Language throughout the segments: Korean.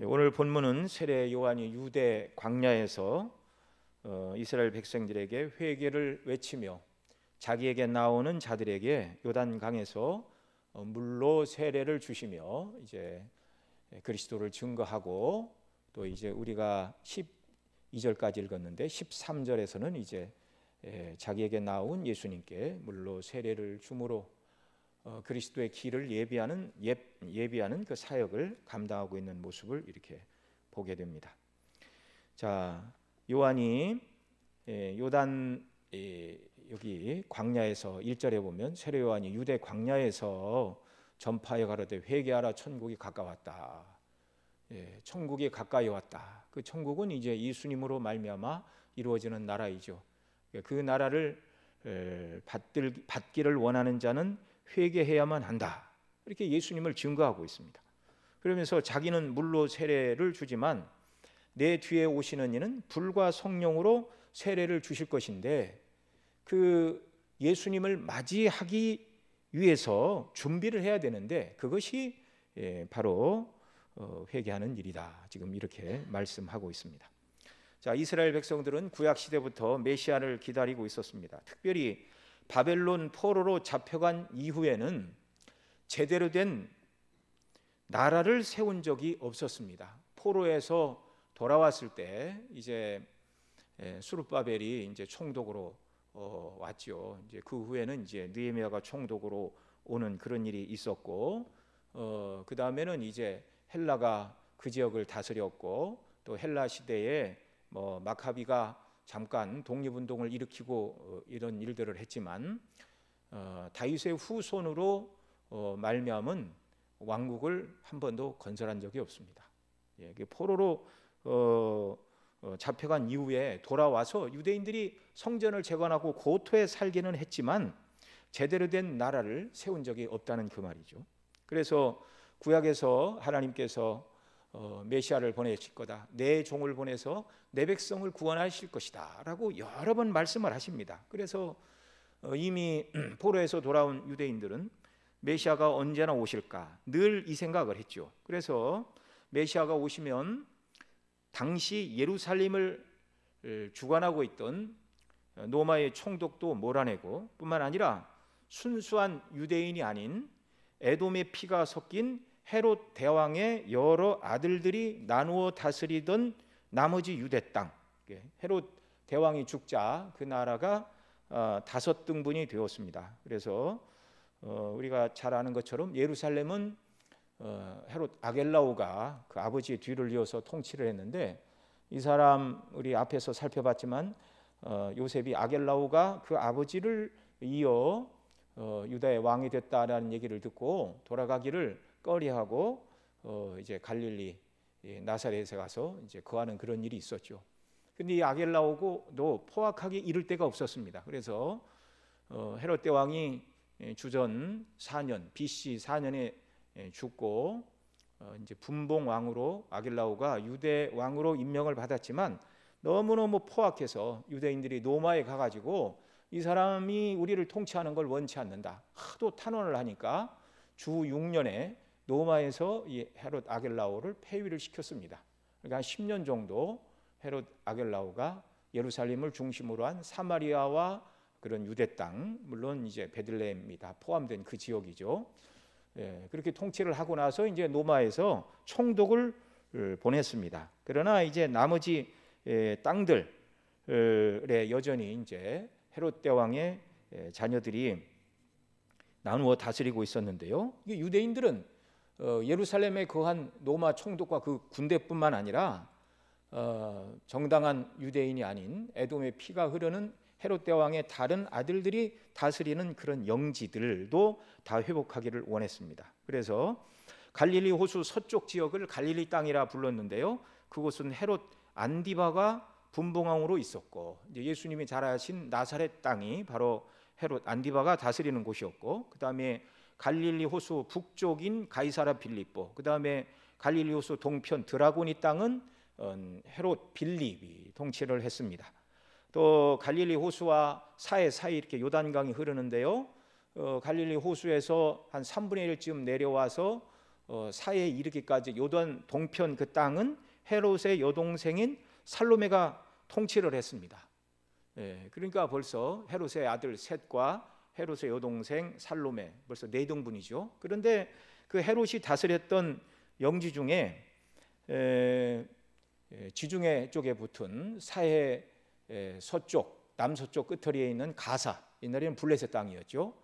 오늘 본문은 세례 요한이 유대 광야에서 이스라엘 백성들에게 회개를 외치며 자기에게 나오는 자들에게 요단강에서 물로 세례를 주시며 이제 그리스도를 증거하고, 또 이제 우리가 12절까지 읽었는데 13절에서는 이제 자기에게 나온 예수님께 물로 세례를 주므로 그리스도의 길을 예비하는 그 사역을 감당하고 있는 모습을 이렇게 보게 됩니다. 자, 요한이 요단 여기 광야에서 1절에 보면 세례 요한이 유대 광야에서 전파하여 가로되 회개하라 천국이 가까웠다. 천국이 가까이 왔다. 그 천국은 이제 예수님으로 말미암아 이루어지는 나라이죠. 그 나라를 받기를 원하는 자는 회개해야만 한다. 이렇게 예수님을 증거하고 있습니다. 그러면서 자기는 물로 세례를 주지만 내 뒤에 오시는 이는 불과 성령으로 세례를 주실 것인데, 그 예수님을 맞이하기 위해서 준비를 해야 되는데 그것이 바로 회개하는 일이다. 지금 이렇게 말씀하고 있습니다. 자, 이스라엘 백성들은 구약 시대부터 메시아를 기다리고 있었습니다. 특별히 바벨론 포로로 잡혀간 이후에는 제대로 된 나라를 세운 적이 없었습니다. 포로에서 돌아왔을 때 이제 스룹바벨이 이제 총독으로 왔죠. 이제 그 후에는 이제 느헤미야가 총독으로 오는 그런 일이 있었고, 그 다음에는 이제 헬라가 그 지역을 다스렸고, 또 헬라 시대에 마카비가 잠깐 독립운동을 일으키고 이런 일들을 했지만 다윗의 후손으로 말미암은 왕국을 한 번도 건설한 적이 없습니다. 포로로 잡혀간 이후에 돌아와서 유대인들이 성전을 재건하고 고토에 살기는 했지만 제대로 된 나라를 세운 적이 없다는 그 말이죠. 그래서 구약에서 하나님께서 메시아를 보내실 거다, 내 종을 보내서 내 백성을 구원하실 것이다 라고 여러 번 말씀을 하십니다. 그래서 이미 포로에서 돌아온 유대인들은 메시아가 언제나 오실까 늘 이 생각을 했죠. 그래서 메시아가 오시면 당시 예루살렘을 주관하고 있던 로마의 총독도 몰아내고, 뿐만 아니라 순수한 유대인이 아닌 에돔의 피가 섞인 헤롯 대왕의 여러 아들들이 나누어 다스리던 나머지 유대 땅, 헤롯 대왕이 죽자 그 나라가 5등분이 되었습니다. 그래서 우리가 잘 아는 것처럼 예루살렘은 헤롯 아겔라오가 그 아버지의 뒤를 이어서 통치를 했는데, 이 사람 우리 앞에서 살펴봤지만 요셉이 아겔라오가 그 아버지를 이어 유다의 왕이 됐다라는 얘기를 듣고 돌아가기를 꺼리하고 이제 갈릴리 나사렛에 가서 이제 거하는 그런 일이 있었죠. 근데 이 아겔라오도 포악하게 이를 데가 없었습니다. 그래서 헤롯 대왕이 주전 4년 BC 4년에 죽고 이제 분봉 왕으로 아겔라오가 유대 왕으로 임명을 받았지만 너무너무 포악해서 유대인들이 로마에 가가지고 이 사람이 우리를 통치하는 걸 원치 않는다, 하도 탄원을 하니까 주 6년에 로마에서 이 헤롯 아겔라오를 폐위를 시켰습니다. 그러니까 한 10년 정도 헤롯 아겔라오가 예루살렘을 중심으로 한 사마리아와 그런 유대 땅, 물론 이제 베들레헴이 다 포함된 그 지역이죠. 그렇게 통치를 하고 나서 이제 로마에서 총독을 보냈습니다. 그러나 이제 나머지 땅들에 여전히 이제 헤롯 대왕의 자녀들이 나누어 다스리고 있었는데요. 이게 유대인들은 예루살렘에 거한 로마 총독과 그 군대뿐만 아니라 정당한 유대인이 아닌 에돔의 피가 흐르는 헤롯 대왕의 다른 아들들이 다스리는 그런 영지들도 다 회복하기를 원했습니다. 그래서 갈릴리 호수 서쪽 지역을 갈릴리 땅이라 불렀는데요, 그곳은 헤롯 안디바가 분봉왕으로 있었고, 이제 예수님이 자라신 나사렛 땅이 바로 헤롯 안디바가 다스리는 곳이었고, 그 다음에 갈릴리 호수 북쪽인 가이사라 빌립보, 그 다음에 갈릴리 호수 동편 드라고니 땅은 헤롯 빌립이 통치를 했습니다. 또 갈릴리 호수와 사이 이렇게 요단강이 흐르는데요, 갈릴리 호수에서 한 3분의 1쯤 내려와서 사해에 이르기까지 요단 동편 그 땅은 헤롯의 여동생인 살로메가 통치를 했습니다. 그러니까 벌써 헤롯의 아들 셋과 헤롯의 여동생 살로메, 벌써 4등분이죠. 그런데 그 헤롯이 다스렸던 영지 중에 지중해 쪽에 붙은 사해 서쪽, 남서쪽 끝터리에 있는 가사, 옛날에는 블레셋 땅이었죠.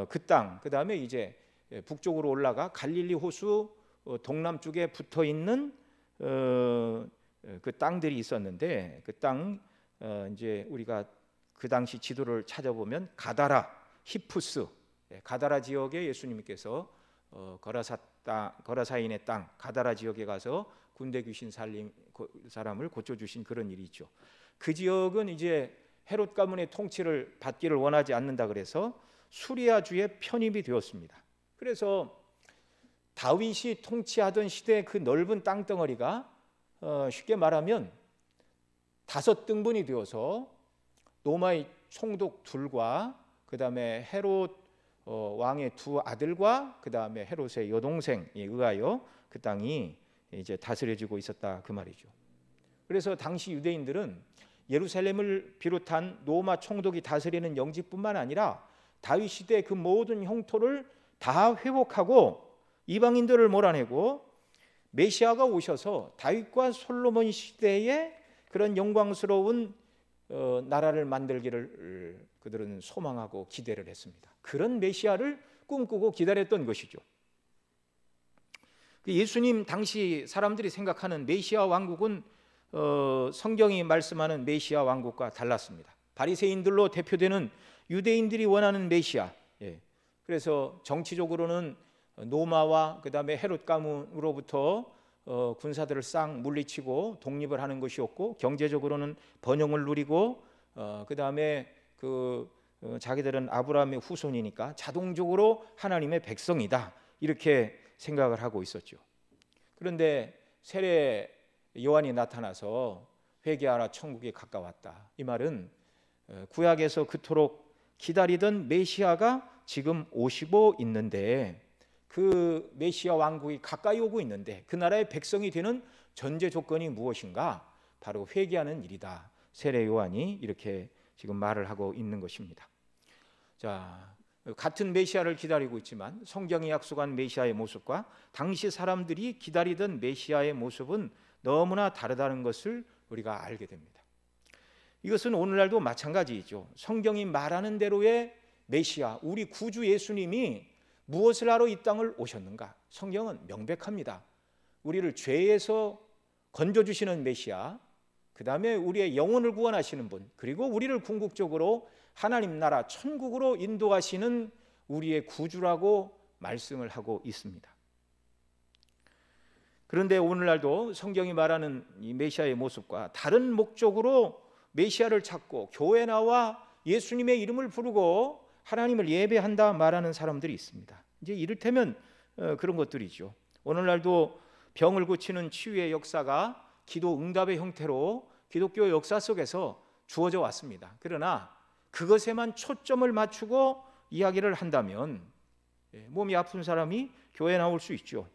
그 땅, 그 다음에 이제 북쪽으로 올라가 갈릴리 호수 동남쪽에 붙어 있는 그 땅들이 있었는데, 그 땅 이제 우리가 그 당시 지도를 찾아보면 가다라, 히푸스, 가다라 지역에 예수님께서 거라사인의 땅 가다라 지역에 가서 군대 귀신 살린 사람을 고쳐주신 그런 일이 있죠. 그 지역은 이제 헤롯 가문의 통치를 받기를 원하지 않는다 그래서 수리아주에 편입이 되었습니다. 그래서 다윗이 통치하던 시대의 그 넓은 땅덩어리가 쉽게 말하면 5등분이 되어서 로마의 총독 둘과 그 다음에 헤롯 왕의 2 아들과 그 다음에 헤롯의 여동생에 의하여 그 땅이 이제 다스려지고 있었다 그 말이죠. 그래서 당시 유대인들은 예루살렘을 비롯한 로마 총독이 다스리는 영지뿐만 아니라 다윗 시대의 그 모든 형토를 다 회복하고 이방인들을 몰아내고 메시아가 오셔서 다윗과 솔로몬 시대의 그런 영광스러운 나라를 만들기를 그들은 소망하고 기대를 했습니다. 그런 메시아를 꿈꾸고 기다렸던 것이죠. 예수님 당시 사람들이 생각하는 메시아 왕국은 성경이 말씀하는 메시아 왕국과 달랐습니다. 바리새인들로 대표되는 유대인들이 원하는 메시아. 그래서 정치적으로는 로마와 그 다음에 헤롯 가문으로부터 군사들을 싹 물리치고 독립을 하는 것이었고, 경제적으로는 번영을 누리고 그 다음에 자기들은 아브라함의 후손이니까 자동적으로 하나님의 백성이다 이렇게 생각을 하고 있었죠. 그런데 세례 요한이 나타나서 회개하라 천국이 가까웠다. 이 말은 구약에서 그토록 기다리던 메시아가 지금 오시고 있는데, 그 메시아 왕국이 가까이 오고 있는데 그 나라의 백성이 되는 전제 조건이 무엇인가? 바로 회개하는 일이다. 세례 요한이 이렇게 지금 말을 하고 있는 것입니다. 자, 같은 메시아를 기다리고 있지만 성경이 약속한 메시아의 모습과 당시 사람들이 기다리던 메시아의 모습은 너무나 다르다는 것을 우리가 알게 됩니다. 이것은 오늘날도 마찬가지이죠. 성경이 말하는 대로의 메시아, 우리 구주 예수님이 무엇을 하러 이 땅을 오셨는가? 성경은 명백합니다. 우리를 죄에서 건져주시는 메시아, 그 다음에 우리의 영혼을 구원하시는 분, 그리고 우리를 궁극적으로 하나님 나라 천국으로 인도하시는 우리의 구주라고 말씀을 하고 있습니다. 그런데 오늘날도 성경이 말하는 이 메시아의 모습과 다른 목적으로 메시아를 찾고 교회 나와 예수님의 이름을 부르고 하나님을 예배한다 말하는 사람들이 있습니다. 이제 이를테면 그런 것들이죠. 오늘날도 병을 고치는 치유의 역사가 기도 응답의 형태로 기독교 역사 속에서 주어져 왔습니다. 그러나 그것에만 초점을 맞추고 이야기를 한다면 몸이 아픈 사람이 교회에 나올 수 있죠.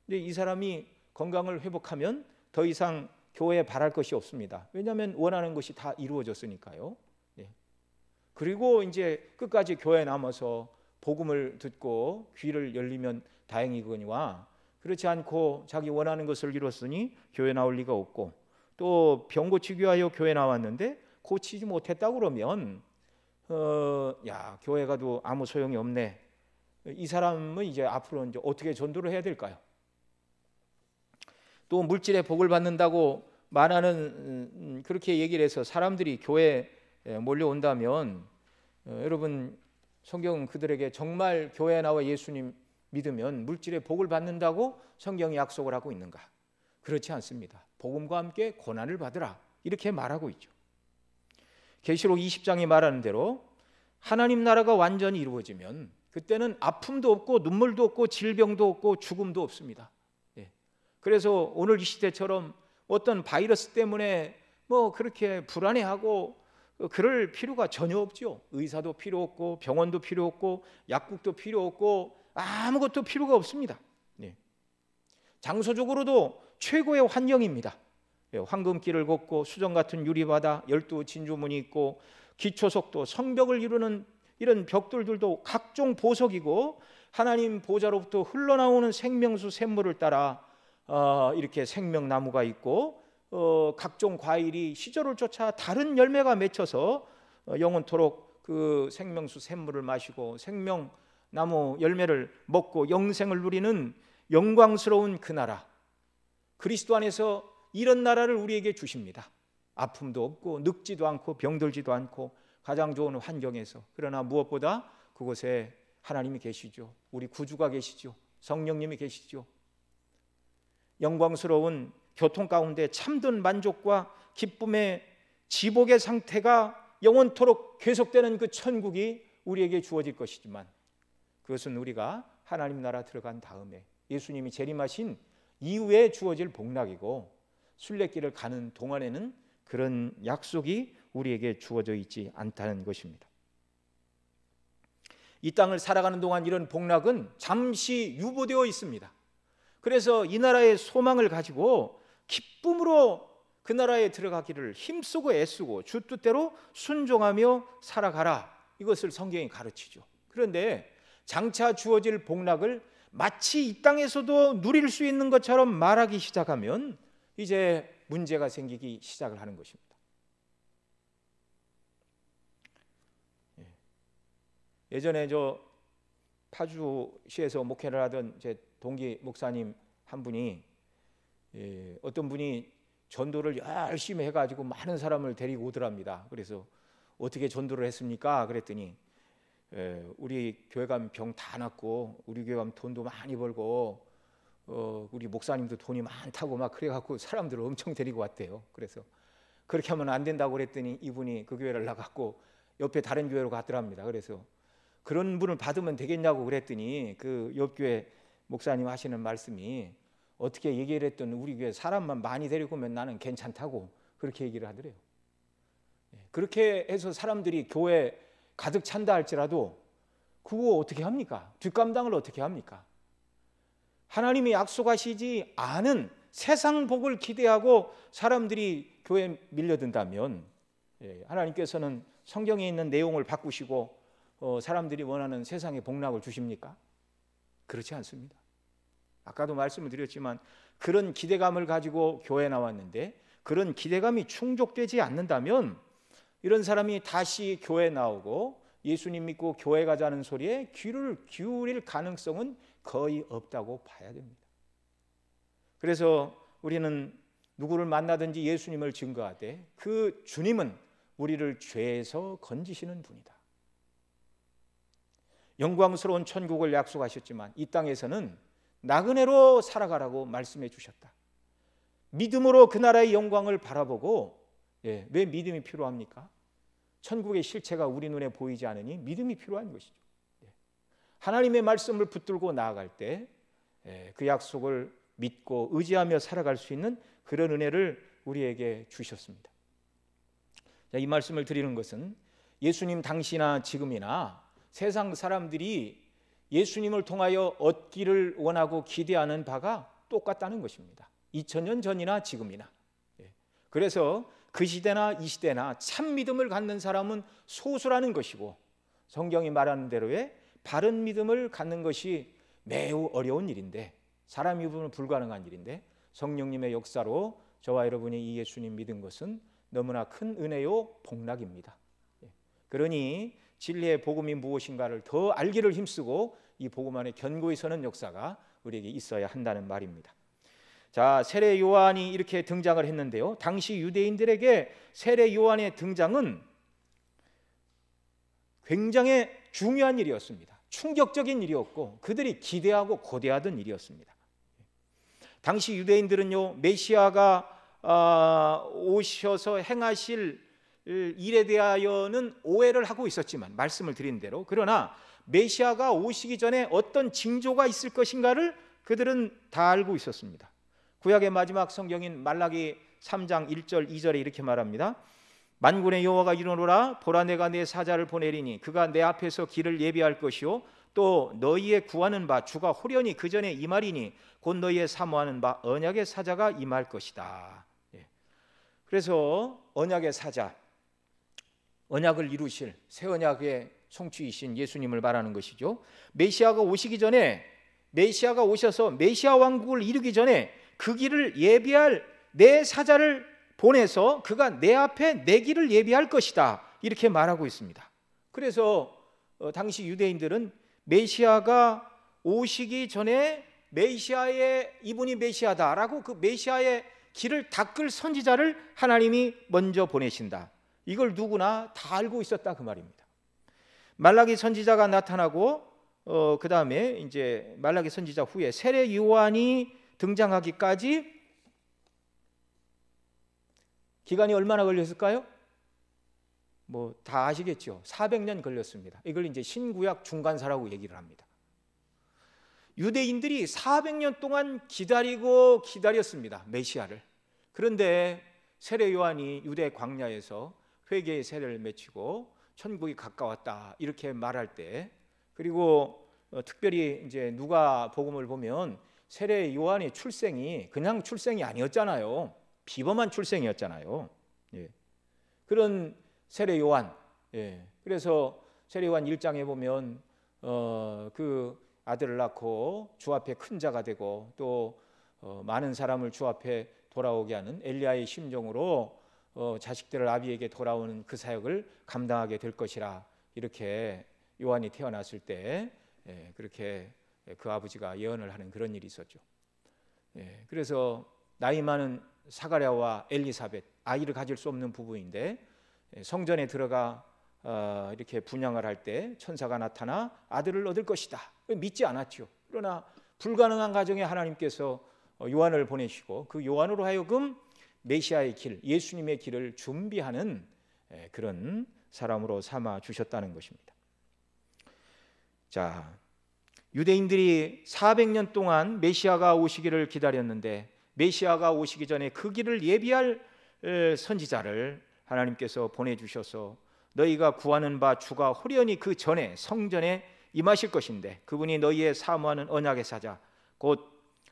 근데 이 사람이 건강을 회복하면 더 이상 교회에 바랄 것이 없습니다. 왜냐하면 원하는 것이 다 이루어졌으니까요. 그리고 이제 끝까지 교회에 남아서 복음을 듣고 귀를 열리면 다행이거니와, 그렇지 않고 자기 원하는 것을 이뤘으니 교회 나올 리가 없고, 또 병 고치기 위하여 교회 나왔는데 고치지 못했다 그러면 교회 가도 아무 소용이 없네. 이 사람은 이제 앞으로 이제 어떻게 전도를 해야 될까요? 또 물질의 복을 받는다고 말하는 그렇게 얘기를 해서 사람들이 교회에 몰려온다면 여러분, 성경은 그들에게 정말 교회에 나와 예수님 믿으면 물질의 복을 받는다고 성경이 약속을 하고 있는가? 그렇지 않습니다. 복음과 함께 고난을 받으라 이렇게 말하고 있죠. 계시록 20장이 말하는 대로 하나님 나라가 완전히 이루어지면 그때는 아픔도 없고 눈물도 없고 질병도 없고 죽음도 없습니다. 그래서 오늘 이 시대처럼 어떤 바이러스 때문에 그렇게 불안해하고 그럴 필요가 전혀 없죠. 의사도 필요 없고 병원도 필요 없고 약국도 필요 없고 아무것도 필요가 없습니다. 장소적으로도 최고의 환경입니다. 황금길을 걷고 수정 같은 유리바다, 12 진주문이 있고 기초석도, 성벽을 이루는 이런 벽돌들도 각종 보석이고, 하나님 보좌로부터 흘러나오는 생명수 샘물을 따라 이렇게 생명나무가 있고, 각종 과일이 시절을 쫓아 다른 열매가 맺혀서 영원토록 그 생명수 샘물을 마시고 생명나무 열매를 먹고 영생을 누리는 영광스러운 그 나라, 그리스도 안에서 이런 나라를 우리에게 주십니다. 아픔도 없고 늙지도 않고 병들지도 않고 가장 좋은 환경에서. 그러나 무엇보다 그곳에 하나님이 계시죠. 우리 구주가 계시죠. 성령님이 계시죠. 영광스러운 교통 가운데 참된 만족과 기쁨의 지복의 상태가 영원토록 계속되는 그 천국이 우리에게 주어질 것이지만, 그것은 우리가 하나님 나라 들어간 다음에 예수님이 재림하신 이후에 주어질 복락이고, 순례길을 가는 동안에는 그런 약속이 우리에게 주어져 있지 않다는 것입니다. 이 땅을 살아가는 동안 이런 복락은 잠시 유보되어 있습니다. 그래서 이 나라의 소망을 가지고 기쁨으로 그 나라에 들어가기를 힘쓰고 애쓰고 주 뜻대로 순종하며 살아가라, 이것을 성경이 가르치죠. 그런데 장차 주어질 복락을 마치 이 땅에서도 누릴 수 있는 것처럼 말하기 시작하면 이제 문제가 생기기 시작을 하는 것입니다. 예전에 저 파주시에서 목회를 하던 제 동기 목사님 한 분이, 어떤 분이 전도를 열심히 해가지고 많은 사람을 데리고 오더랍니다. 그래서 어떻게 전도를 했습니까? 그랬더니 우리 교회 가면 병 다 낫고, 우리 교회 가면 돈도 많이 벌고, 우리 목사님도 돈이 많다고 막 그래갖고 사람들을 엄청 데리고 왔대요. 그래서 그렇게 하면 안 된다고 그랬더니 이분이 그 교회를 나갔고 옆에 다른 교회로 갔더랍니다. 그래서 그런 분을 받으면 되겠냐고 그랬더니 그 옆 교회 목사님 하시는 말씀이, 어떻게 얘기를 했던 우리 교회 사람만 많이 데리고 오면 나는 괜찮다고 그렇게 얘기를 하더래요. 그렇게 해서 사람들이 교회 가득 찬다 할지라도 그거 어떻게 합니까? 뒷감당을 어떻게 합니까? 하나님이 약속하시지 않은 세상 복을 기대하고 사람들이 교회에 밀려든다면, 하나님께서는 성경에 있는 내용을 바꾸시고 사람들이 원하는 세상의 복락을 주십니까? 그렇지 않습니다. 아까도 말씀을 드렸지만 그런 기대감을 가지고 교회에 나왔는데 그런 기대감이 충족되지 않는다면 이런 사람이 다시 교회에 나오고 예수님 믿고 교회 가자는 소리에 귀를 기울일 가능성은 거의 없다고 봐야 됩니다. 그래서 우리는 누구를 만나든지 예수님을 증거하되 그 주님은 우리를 죄에서 건지시는 분이다. 영광스러운 천국을 약속하셨지만 이 땅에서는 나그네로 살아가라고 말씀해 주셨다. 믿음으로 그 나라의 영광을 바라보고, 왜 믿음이 필요합니까? 천국의 실체가 우리 눈에 보이지 않으니 믿음이 필요한 것이죠. 하나님의 말씀을 붙들고 나아갈 때 그 약속을 믿고 의지하며 살아갈 수 있는 그런 은혜를 우리에게 주셨습니다. 이 말씀을 드리는 것은 예수님 당시나 지금이나 세상 사람들이 예수님을 통하여 얻기를 원하고 기대하는 바가 똑같다는 것입니다. 2000년 전이나 지금이나. 그래서 그 시대나 이 시대나 참 믿음을 갖는 사람은 소수라는 것이고, 성경이 말하는 대로의 바른 믿음을 갖는 것이 매우 어려운 일인데, 사람이 보면 불가능한 일인데, 성령님의 역사로 저와 여러분이 이 예수님 믿은 것은 너무나 큰 은혜요 복락입니다. 그러니 진리의 복음이 무엇인가를 더 알기를 힘쓰고 이 복음 안에 견고히 서는 역사가 우리에게 있어야 한다는 말입니다. 자, 세례 요한이 이렇게 등장을 했는데요, 당시 유대인들에게 세례 요한의 등장은 굉장히 중요한 일이었습니다. 충격적인 일이었고 그들이 기대하고 고대하던 일이었습니다. 당시 유대인들은요, 메시아가 오셔서 행하실 일에 대하여는 오해를 하고 있었지만, 말씀을 드린 대로, 그러나 메시아가 오시기 전에 어떤 징조가 있을 것인가를 그들은 다 알고 있었습니다. 구약의 마지막 성경인 말라기 3장 1절 2절에 이렇게 말합니다. 만군의 여호와가 이르노라, 보라 내가 내 사자를 보내리니 그가 내 앞에서 길을 예비할 것이요 또 너희의 구하는 바 주가 호련히 그 전에 임하리니 곧 너희의 사모하는 바 언약의 사자가 임할 것이다. 그래서 언약의 사자, 언약을 이루실 새 언약의 성취이신 예수님을 말하는 것이죠. 메시아가 오시기 전에, 메시아가 오셔서 메시아 왕국을 이루기 전에 그 길을 예비할 내 사자를 보내서 그가 내 앞에 내 길을 예비할 것이다, 이렇게 말하고 있습니다. 그래서 당시 유대인들은 메시아가 오시기 전에 이분이 메시아다라고 그 메시아의 길을 닦을 선지자를 하나님이 먼저 보내신다, 이걸 누구나 다 알고 있었다 그 말입니다. 말라기 선지자가 나타나고 그 다음에 이제 말라기 선지자 후에 세례 요한이 등장하기까지 기간이 얼마나 걸렸을까요? 뭐 다 아시겠죠. 400년 걸렸습니다. 이걸 이제 신구약 중간사라고 얘기를 합니다. 유대인들이 400년 동안 기다렸습니다, 메시아를. 그런데 세례 요한이 유대 광야에서 회개의 세례를 맺히고 천국이 가까웠다, 이렇게 말할 때, 그리고 특별히 이제 누가 복음을 보면 세례 요한의 출생이 그냥 출생이 아니었잖아요. 비범한 출생이었잖아요. 그런 세례 요한, 그래서 세례 요한 1장에 보면 그 아들을 낳고 주 앞에 큰 자가 되고 또 많은 사람을 주 앞에 돌아오게 하는 엘리야의 심정으로 자식들을 아비에게 돌아오는 그 사역을 감당하게 될 것이라, 이렇게 요한이 태어났을 때 그렇게 그 아버지가 예언을 하는 그런 일이 있었죠. 그래서 나이 많은 사가랴와 엘리사벳, 아이를 가질 수 없는 부부인데 성전에 들어가 이렇게 분향을 할 때 천사가 나타나 아들을 얻을 것이다, 믿지 않았죠. 그러나 불가능한 가정에 하나님께서 요한을 보내시고 그 요한으로 하여금 메시아의 길, 예수님의 길을 준비하는 그런 사람으로 삼아 주셨다는 것입니다. 자, 유대인들이 400년 동안 메시아가 오시기를 기다렸는데 메시아가 오시기 전에 그 길을 예비할 선지자를 하나님께서 보내주셔서 너희가 구하는 바 주가 호련히 그 전에 성전에 임하실 것인데 그분이 너희의 사모하는 언약의 사자 곧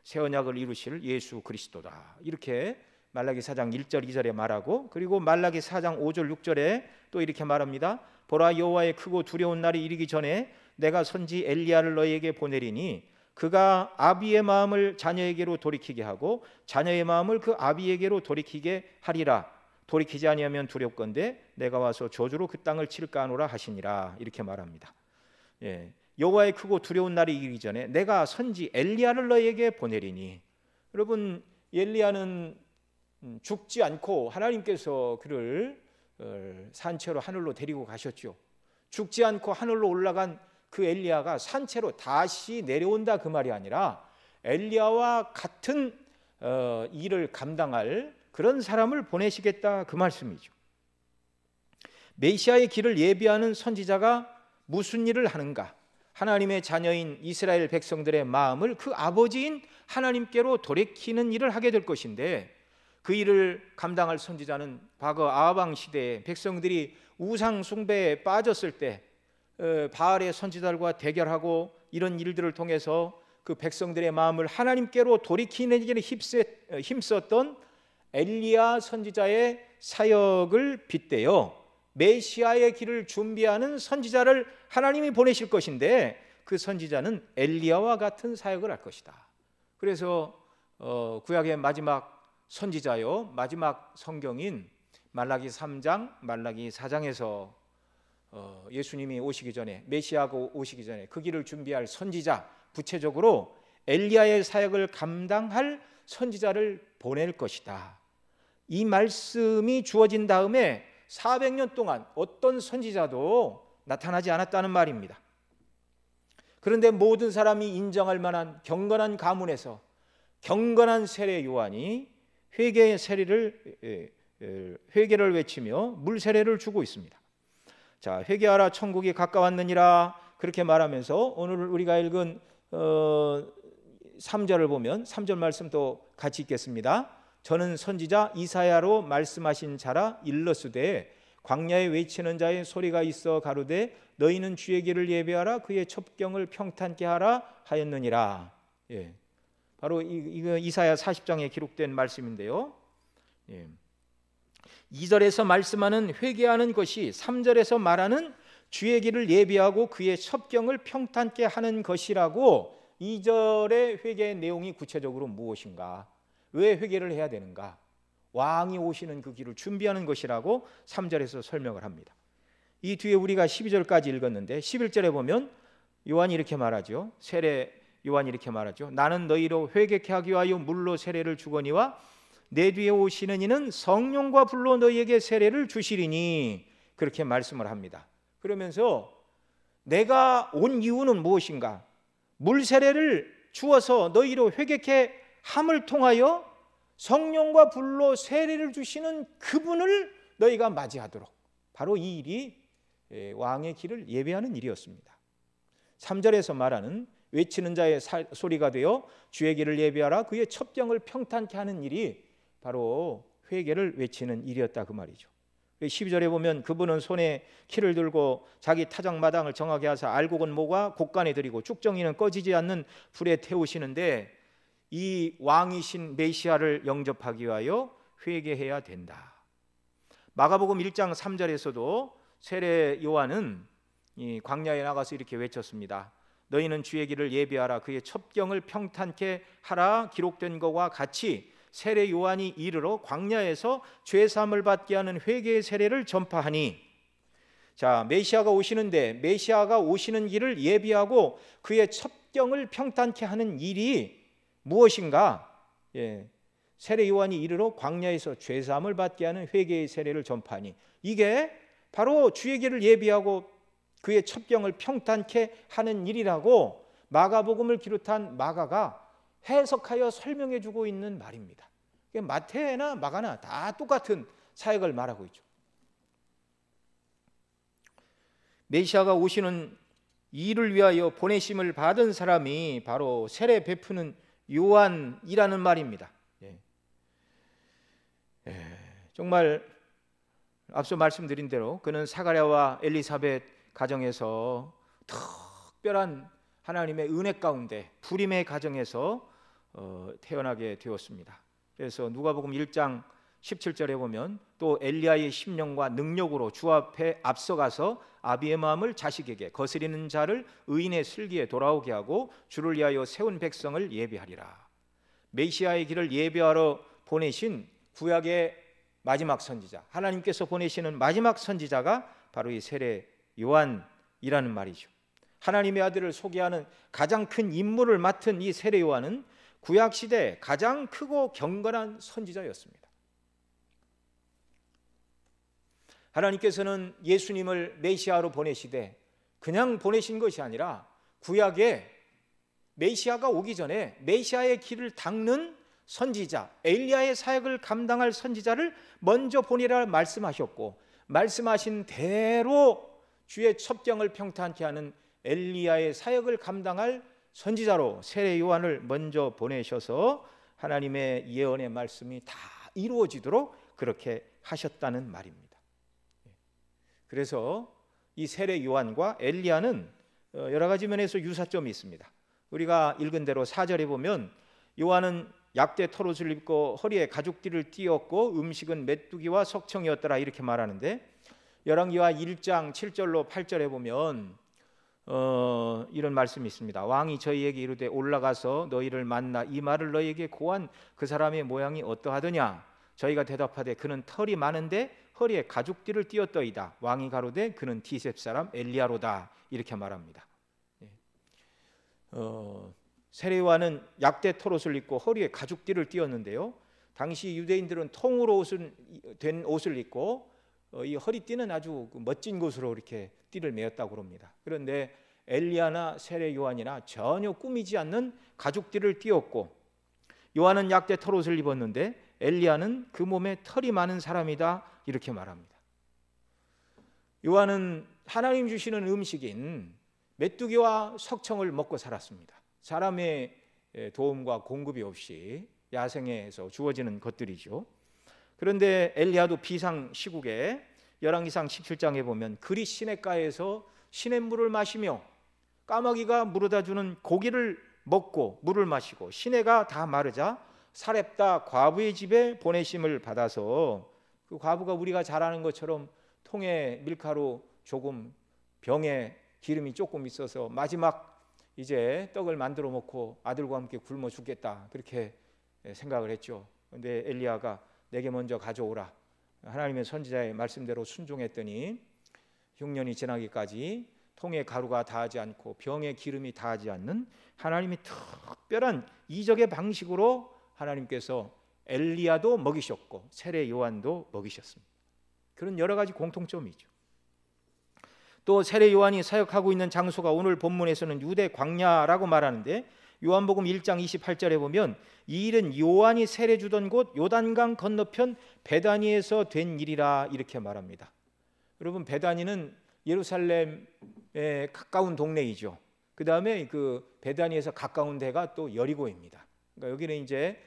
새 언약을 이루실 예수 그리스도다, 이렇게 말라기 4장 1절 2절에 말하고, 그리고 말라기 4장 5절 6절에 또 이렇게 말합니다. 보라, 여호와의 크고 두려운 날이 이르기 전에 내가 선지 엘리야를 너희에게 보내리니 그가 아비의 마음을 자녀에게로 돌이키게 하고 자녀의 마음을 그 아비에게로 돌이키게 하리라. 돌이키지 아니하면 두렵건대 내가 와서 저주로 그 땅을 칠까 하노라 하시니라, 이렇게 말합니다. 여호와의 크고 두려운 날이 이르기 전에 내가 선지 엘리야를 너희에게 보내리니, 여러분 엘리야는 죽지 않고 하나님께서 그를 산채로 하늘로 데리고 가셨죠. 죽지 않고 하늘로 올라간 그 엘리야가 산채로 다시 내려온다 그 말이 아니라 엘리야와 같은 일을 감당할 그런 사람을 보내시겠다 그 말씀이죠. 메시아의 길을 예비하는 선지자가 무슨 일을 하는가? 하나님의 자녀인 이스라엘 백성들의 마음을 그 아버지인 하나님께로 돌이키는 일을 하게 될 것인데, 그 일을 감당할 선지자는 과거 아합 시대에 백성들이 우상 숭배에 빠졌을 때 바알의 선지자들과 대결하고 이런 일들을 통해서 그 백성들의 마음을 하나님께로 돌이키는 일에 힘썼던 엘리야 선지자의 사역을 빗대어 메시아의 길을 준비하는 선지자를 하나님이 보내실 것인데 그 선지자는 엘리야와 같은 사역을 할 것이다. 그래서 구약의 마지막 선지자요, 마지막 성경인 말라기 3장, 말라기 4장에서 예수님이 오시기 전에, 메시아가 오시기 전에 그 길을 준비할 선지자, 구체적으로 엘리야의 사역을 감당할 선지자를 보낼 것이다. 이 말씀이 주어진 다음에 400년 동안 어떤 선지자도 나타나지 않았다는 말입니다. 그런데 모든 사람이 인정할 만한 경건한 가문에서 경건한 세례 요한이 회개의 회개를 외치며 물 세례를 주고 있습니다. 자, 회개하라 천국이 가까웠느니라 그렇게 말하면서 오늘 우리가 읽은 3절을 보면 3절 말씀도 같이 읽겠습니다. 저는 선지자 이사야로 말씀하신 자라 일렀으되 광야에 외치는 자의 소리가 있어 가로되 너희는 주의 길을 예배하라 그의 첩경을 평탄케 하라 하였느니라. 예. 바로 이거 이사야 40장에 기록된 말씀인데요. 예. 2절에서 말씀하는 회개하는 것이 3절에서 말하는 주의 길을 예비하고 그의 첩경을 평탄케 하는 것이라고 2절의 회개의 내용이 구체적으로 무엇인가? 왜 회개를 해야 되는가? 왕이 오시는 그 길을 준비하는 것이라고 3절에서 설명을 합니다. 이 뒤에 우리가 12절까지 읽었는데 11절에 보면 요한이 이렇게 말하죠. 세례 요한이 이렇게 말하죠. 나는 너희로 회개케 하기 위하여 물로 세례를 주거니와 내 뒤에 오시는 이는 성령과 불로 너희에게 세례를 주시리니 그렇게 말씀을 합니다. 그러면서 내가 온 이유는 무엇인가? 물 세례를 주어서 너희로 회개케 함을 통하여 성령과 불로 세례를 주시는 그분을 너희가 맞이하도록, 바로 이 일이 왕의 길을 예배하는 일이었습니다. 3절에서 말하는 외치는 자의 소리가 되어 주의 길을 예배하라 그의 첩경을 평탄케 하는 일이 바로 회개를 외치는 일이었다 그 말이죠. 12절에 보면 그분은 손에 키를 들고 자기 타작마당을 정하게 하사 알곡은 모아 곡간에 들이고 쭉정이는 꺼지지 않는 불에 태우시는데 이 왕이신 메시아를 영접하기 위하여 회개해야 된다. 마가복음 1장 3절에서도 세례 요한은 이 광야에 나가서 이렇게 외쳤습니다. 너희는 주의 길을 예비하라 그의 첩경을 평탄케 하라 기록된 것과 같이 세례 요한이 이르러 광야에서 죄 사함을 받게 하는 회개의 세례를 전파하니, 자, 메시아가 오시는데 메시아가 오시는 길을 예비하고 그의 첩경을 평탄케 하는 일이 무엇인가? 세례 요한이 이르러 광야에서 죄 사함을 받게 하는 회개의 세례를 전파하니, 이게 바로 주의 길을 예비하고 그의 첩경을 평탄케 하는 일이라고 마가복음을 기록한 마가가 해석하여 설명해 주고 있는 말입니다. 마태나 마가나 다 똑같은 사역을 말하고 있죠. 메시아가 오시는 일을 위하여 보내심을 받은 사람이 바로 세례 베푸는 요한이라는 말입니다. 정말 앞서 말씀드린 대로 그는 사가랴와 엘리사벳 가정에서 특별한 하나님의 은혜 가운데 불임의 가정에서 태어나게 되었습니다. 그래서 누가복음 1장 17절에 보면 또 엘리야의 심령과 능력으로 주 앞에 앞서가서 아비의 마음을 자식에게 거스리는 자를 의인의 슬기에 돌아오게 하고 주를 위하여 세운 백성을 예비하리라. 메시아의 길을 예비하러 보내신 구약의 마지막 선지자, 하나님께서 보내시는 마지막 선지자가 바로 이 세례 요한이라는 말이죠. 하나님의 아들을 소개하는 가장 큰 임무를 맡은 이 세례 요한은 구약 시대 가장 크고 경건한 선지자였습니다. 하나님께서는 예수님을 메시아로 보내시되 그냥 보내신 것이 아니라 구약에 메시아가 오기 전에 메시아의 길을 닦는 선지자, 엘리야의 사역을 감당할 선지자를 먼저 보내라 말씀하셨고, 말씀하신 대로 주의 첩경을 평탄케 하는 엘리야의 사역을 감당할 선지자로 세례 요한을 먼저 보내셔서 하나님의 예언의 말씀이 다 이루어지도록 그렇게 하셨다는 말입니다. 그래서 이 세례 요한과 엘리야는 여러 가지 면에서 유사점이 있습니다. 우리가 읽은 대로 4절에 보면 요한은 약대 털옷을 입고 허리에 가죽띠를 띠었고 음식은 메뚜기와 석청이었더라 이렇게 말하는데, 열왕기하 1장 7절로 8절에 보면 이런 말씀이 있습니다. 왕이 저희에게 이르되 올라가서 너희를 만나 이 말을 너희에게 고한 그 사람의 모양이 어떠하더냐? 저희가 대답하되 그는 털이 많은데 허리에 가죽띠를 띠었더이다. 왕이 가로되 그는 디셉 사람 엘리야로다 이렇게 말합니다. 세례 요한은 약대 털옷을 입고 허리에 가죽띠를 띠었는데요, 당시 유대인들은 통으로 된 옷을 입고 이 허리띠는 아주 멋진 것으로 이렇게 띠를 메었다고 합니다. 그런데 엘리야나 세례 요한이나 전혀 꾸미지 않는 가죽띠를 띠었고, 요한은 약대 털옷을 입었는데 엘리야는 그 몸에 털이 많은 사람이다 이렇게 말합니다. 요한은 하나님 주시는 음식인 메뚜기와 석청을 먹고 살았습니다. 사람의 도움과 공급이 없이 야생에서 주어지는 것들이죠. 그런데 엘리야도 비상 시국에 열왕기상 17장에 보면 그리 시냇가에서 시냇물을 마시며 까마귀가 물어다 주는 고기를 먹고 물을 마시고 시내가 다 마르자 사렙다 과부의 집에 보내심을 받아서 그 과부가 우리가 잘 아는 것처럼 통에 밀가루 조금 병에 기름이 조금 있어서 마지막 이제 떡을 만들어 먹고 아들과 함께 굶어 죽겠다 그렇게 생각을 했죠. 그런데 엘리야가 내게 먼저 가져오라. 하나님의 선지자의 말씀대로 순종했더니 6년이 지나기까지 통에 가루가 닿지 않고 병에 기름이 닿지 않는 하나님이 특별한 이적의 방식으로 하나님께서 엘리야도 먹이셨고 세례 요한도 먹이셨습니다. 그런 여러 가지 공통점이죠. 또 세례 요한이 사역하고 있는 장소가 오늘 본문에서는 유대 광야라고 말하는데 요한복음 1장 28절에 보면 이 일은 요한이 세례 주던 곳 요단강 건너편 베다니에서 된 일이라 이렇게 말합니다. 여러분 베다니는 예루살렘에 가까운 동네이죠. 그 다음에 그 베다니에서 가까운 데가 또 여리고입니다. 그러니까 여기는 이제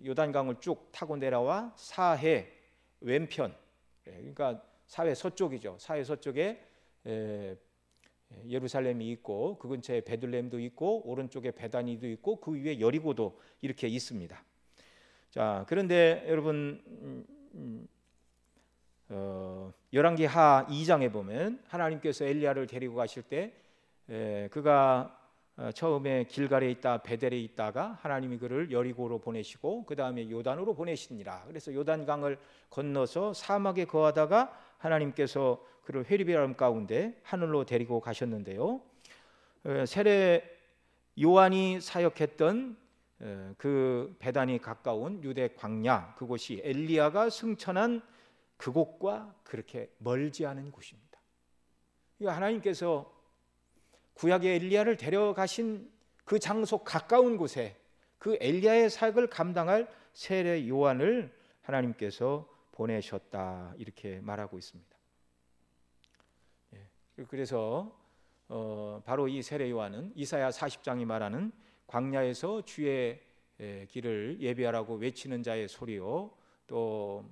요단강을 쭉 타고 내려와 사해 왼편, 그러니까 사해 서쪽이죠. 사해 서쪽에 예루살렘이 있고 그 근처에 베들레헴도 있고 오른쪽에 베다니도 있고 그 위에 여리고도 이렇게 있습니다. 자, 그런데 여러분 열왕기하 2장에 보면 하나님께서 엘리야를 데리고 가실 때 그가 처음에 길갈에 있다 베델에 있다가 하나님이 그를 여리고로 보내시고 그 다음에 요단으로 보내시니라. 그래서 요단강을 건너서 사막에 거하다가 하나님께서 그를 회리비람 가운데 하늘로 데리고 가셨는데요. 세례 요한이 사역했던 그 베단이 가까운 유대 광야 그곳이 엘리야가 승천한 그곳과 그렇게 멀지 않은 곳입니다. 하나님께서 구약의 엘리야를 데려가신 그 장소 가까운 곳에 그 엘리야의 사역을 감당할 세례 요한을 하나님께서 보내셨다 이렇게 말하고 있습니다. 그래서 바로 이 세례 요한은 이사야 40장이 말하는 광야에서 주의 길을 예비하라고 외치는 자의 소리요, 또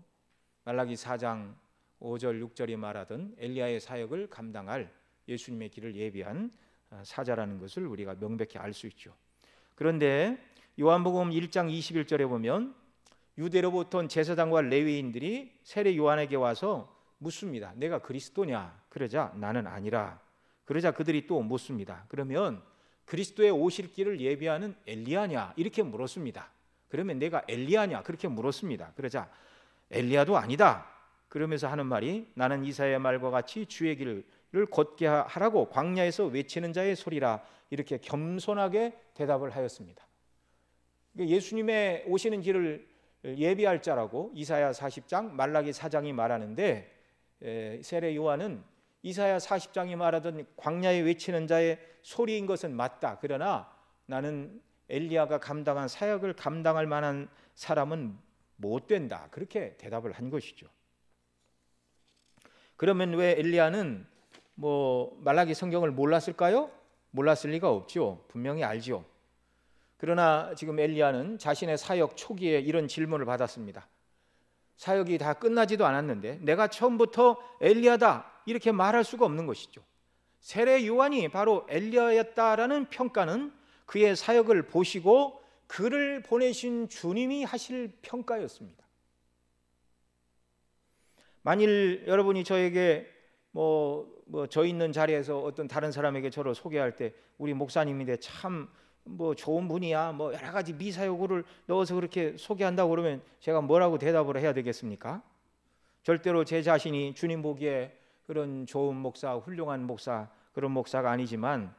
말라기 4장 5절 6절이 말하던 엘리야의 사역을 감당할 예수님의 길을 예비한 사자라는 것을 우리가 명백히 알 수 있죠. 그런데 요한복음 1장 21절에 보면 유대로부터 온 제사장과 레위인들이 세례 요한에게 와서 묻습니다. 내가 그리스도냐? 그러자 나는 아니라. 그러자 그들이 또 묻습니다. 그러면 그리스도의 오실 길을 예비하는 엘리야냐? 이렇게 물었습니다. 그러면 내가 엘리야냐? 그렇게 물었습니다. 그러자 엘리야도 아니다. 그러면서 하는 말이 나는 이사야의 말과 같이 주의 길을 걷게 하라고 광야에서 외치는 자의 소리라 이렇게 겸손하게 대답을 하였습니다. 예수님의 오시는 길을 예비할 자라고 이사야 40장 말라기 4장이 말하는데 세례 요한은 이사야 40장이 말하던 광야에 외치는 자의 소리인 것은 맞다. 그러나 나는 엘리야가 감당한 사역을 감당할 만한 사람은 못 된다. 그렇게 대답을 한 것이죠. 그러면 왜 엘리야는 말라기 성경을 몰랐을까요? 몰랐을 리가 없죠. 분명히 알죠. 그러나 지금 엘리야는 자신의 사역 초기에 이런 질문을 받았습니다. 사역이 다 끝나지도 않았는데 내가 처음부터 엘리야다 이렇게 말할 수가 없는 것이죠. 세례 요한이 바로 엘리야였다라는 평가는 그의 사역을 보시고 그를 보내신 주님이 하실 평가였습니다. 만일 여러분이 저에게 저 있는 자리에서 어떤 다른 사람에게 저를 소개할 때 우리 목사님인데 참 좋은 분이야 여러 가지 미사여구를 넣어서 그렇게 소개한다고 그러면 제가 뭐라고 대답을 해야 되겠습니까? 절대로 제 자신이 주님 보기에 그런 좋은 목사, 훌륭한 목사, 그런 목사가 아니지만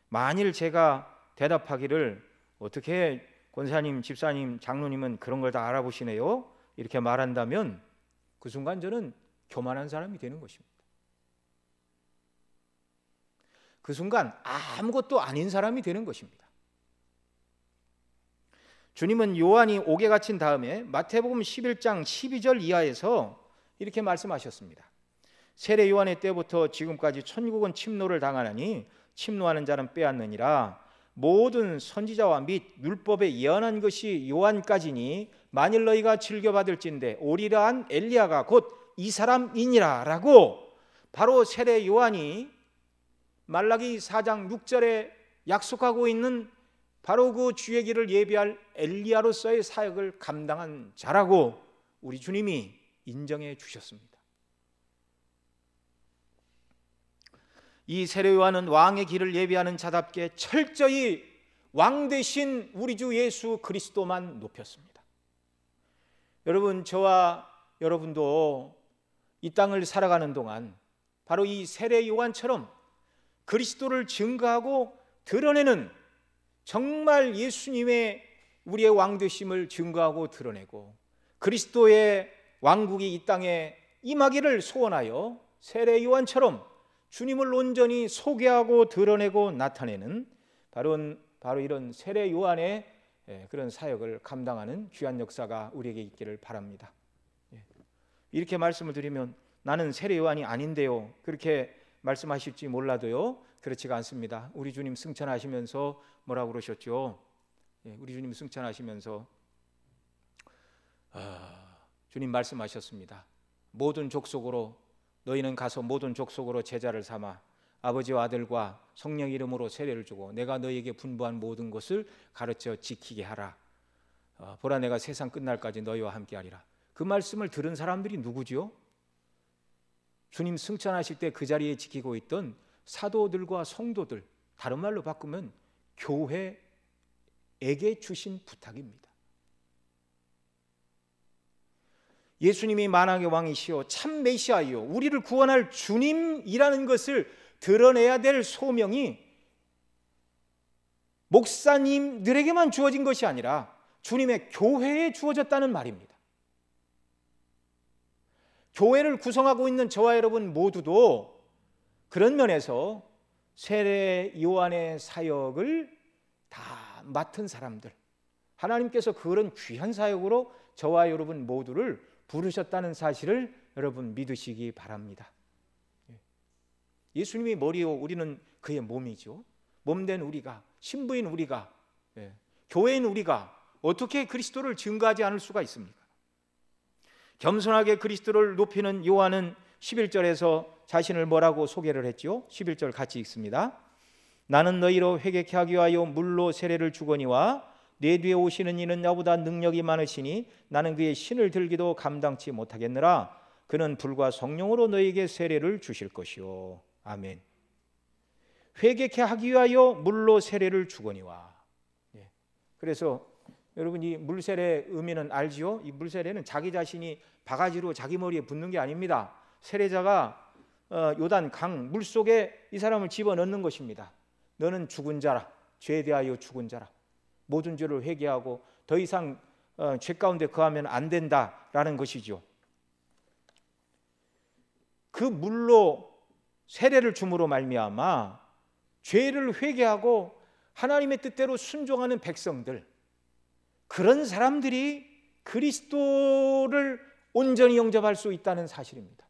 만일 제가 대답하기를 어떻게 권사님, 집사님, 장로님은 그런 걸 다 알아보시네요? 이렇게 말한다면 그 순간 저는 교만한 사람이 되는 것입니다. 그 순간 아무것도 아닌 사람이 되는 것입니다. 주님은 요한이 옥에 갇힌 다음에 마태복음 11장 12절 이하에서 이렇게 말씀하셨습니다. 세례 요한의 때부터 지금까지 천국은 침노를 당하나니 침노하는 자는 빼앗느니라. 모든 선지자와 및 율법에 예언한 것이 요한까지니 만일 너희가 즐겨받을진대 오리라 한 엘리야가 곧 이 사람이니라 라고 바로 세례 요한이 말라기 4장 6절에 약속하고 있는 바로 그 주의 길을 예비할 엘리야로서의 사역을 감당한 자라고 우리 주님이 인정해 주셨습니다. 이 세례 요한은 왕의 길을 예비하는 자답게 철저히 왕 대신 우리 주 예수 그리스도만 높였습니다. 여러분, 저와 여러분도 이 땅을 살아가는 동안 바로 이 세례 요한처럼 그리스도를 증거하고 드러내는, 정말 예수님의 우리의 왕 되심을 증거하고 드러내고 그리스도의 왕국이 이 땅에 임하기를 소원하여 세례 요한처럼 주님을 온전히 소개하고 드러내고 나타내는 바로 이런 세례 요한의 그런 사역을 감당하는 귀한 역사가 우리에게 있기를 바랍니다. 이렇게 말씀을 드리면 나는 세례 요한이 아닌데요, 그렇게 말씀하실지 몰라도요, 그렇지가 않습니다. 우리 주님 승천하시면서 뭐라고 그러셨죠? 우리 주님 승천하시면서 주님 말씀하셨습니다. 모든 족속으로 너희는 가서 모든 족속으로 제자를 삼아 아버지와 아들과 성령 이름으로 세례를 주고 내가 너희에게 분부한 모든 것을 가르쳐 지키게 하라. 보라, 내가 세상 끝날까지 너희와 함께하리라. 그 말씀을 들은 사람들이 누구지요? 주님 승천하실 때 그 자리에 지키고 있던 사도들과 성도들, 다른 말로 바꾸면 교회에게 주신 부탁입니다. 예수님이 만왕의 왕이시오 참 메시아이요 우리를 구원할 주님이라는 것을 드러내야 될 소명이 목사님들에게만 주어진 것이 아니라 주님의 교회에 주어졌다는 말입니다. 교회를 구성하고 있는 저와 여러분 모두도 그런 면에서 세례 요한의 사역을 다 맡은 사람들, 하나님께서 그런 귀한 사역으로 저와 여러분 모두를 부르셨다는 사실을 여러분 믿으시기 바랍니다. 예수님이 머리요, 우리는 그의 몸이죠. 몸된 우리가, 신부인 우리가, 교회인 우리가 어떻게 그리스도를 증거하지 않을 수가 있습니까? 겸손하게 그리스도를 높이는 요한은 11절에서 자신을 뭐라고 소개를 했죠? 11절 같이 읽습니다. 나는 너희로 회개케 하기 위하여 물로 세례를 주거니와 내 뒤에 오시는 이는 나보다 능력이 많으시니 나는 그의 신을 들기도 감당치 못하겠느라. 그는 불과 성령으로 너희에게 세례를 주실 것이요. 아멘. 회개케 하기 위하여 물로 세례를 주거니와. 그래서 여러분, 이 물세례 의미는 알지요? 이 물세례는 자기 자신이 바가지로 자기 머리에 붓는 게 아닙니다. 세례자가 요단 강 물속에 이 사람을 집어넣는 것입니다. 너는 죽은 자라, 죄에 대하여 죽은 자라, 모든 죄를 회개하고 더 이상 죄 가운데 거하면 안 된다라는 것이죠. 그 물로 세례를 줌으로 말미암아 죄를 회개하고 하나님의 뜻대로 순종하는 백성들, 그런 사람들이 그리스도를 온전히 영접할 수 있다는 사실입니다.